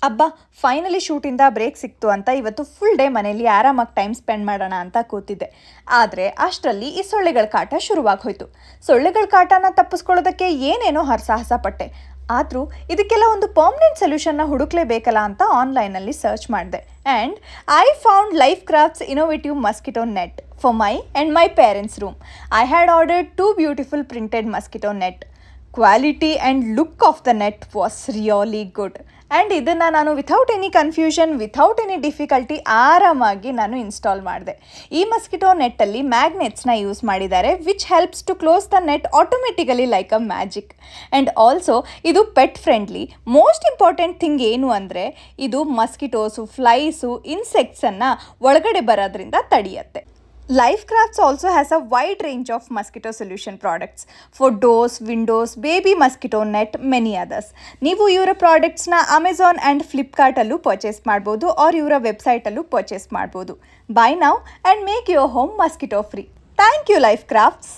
ಅಬ್ಬಾ finally ಶೂಟಿಂದ break ಸಿಕ್ತು ಅಂತ ಇವತ್ತು ಫುಲ್ ಡೇ ಮನೇಲಿ ಆರಾಮಾಗಿ ಟೈಮ್ ಸ್ಪೆಂಡ್ ಮಾಡೋಣ ಅಂತ ಕೂತಿದ್ದೆ. ಆದರೆ ಅಷ್ಟರಲ್ಲಿ ಈ ಸೊಳ್ಳೆಗಳ ಕಾಟ ಶುರುವಾಗೋಯ್ತು. ಸೊಳ್ಳೆಗಳ ಕಾಟನ ತಪ್ಪಿಸ್ಕೊಳ್ಳೋದಕ್ಕೆ ಏನೇನೋ ಹರಸಾಹಸ ಪಟ್ಟೆ. ಆದರೂ ಇದಕ್ಕೆಲ್ಲ ಒಂದು ಪರ್ಮನೆಂಟ್ ಸೊಲ್ಯೂಷನ್ನ ಹುಡುಕ್ಲೇಬೇಕಲ್ಲ ಅಂತ ಆನ್ಲೈನಲ್ಲಿ ಸರ್ಚ್ ಮಾಡಿದೆ. And I found Life Crafts innovative mosquito net for my and my parents room. I had ordered 2 beautiful printed mosquito net. Quality and look of the net was really good. And ಇದನ್ನು ನಾನು without any confusion, without any difficulty ಆರಾಮಾಗಿ ನಾನು install ಮಾಡಿದೆ. ಈ mosquito ನೆಟ್ಟಲ್ಲಿ ಮ್ಯಾಗ್ನೆಟ್ಸ್ನ use ಮಾಡಿದ್ದಾರೆ, which helps to close the net automatically like a magic. And also ಇದು pet friendly. Most important thing ಏನು ಅಂದರೆ ಇದು ಮಸ್ಕಿಟೋಸು, ಫ್ಲೈಸು, ಇನ್ಸೆಕ್ಟ್ಸನ್ನು ಒಳಗಡೆ ಬರೋದ್ರಿಂದ ತಡೆಯುತ್ತೆ. Life Crafts also has a wide range of mosquito solution products for doors, windows, baby mosquito net, many others. ನೀವು ಇವರ ಪ್ರಾಡಕ್ಟ್ಸ್ನ Amazon and ಫ್ಲಿಪ್ಕಾರ್ಟಲ್ಲೂ ಪರ್ಚೇಸ್ ಮಾಡ್ಬೋದು ಆರ್ ಇವರ ವೆಬ್ಸೈಟಲ್ಲೂ ಪರ್ಚೇಸ್ ಮಾಡ್ಬೋದು. Buy now and make your home mosquito free. Thank you Life crafts.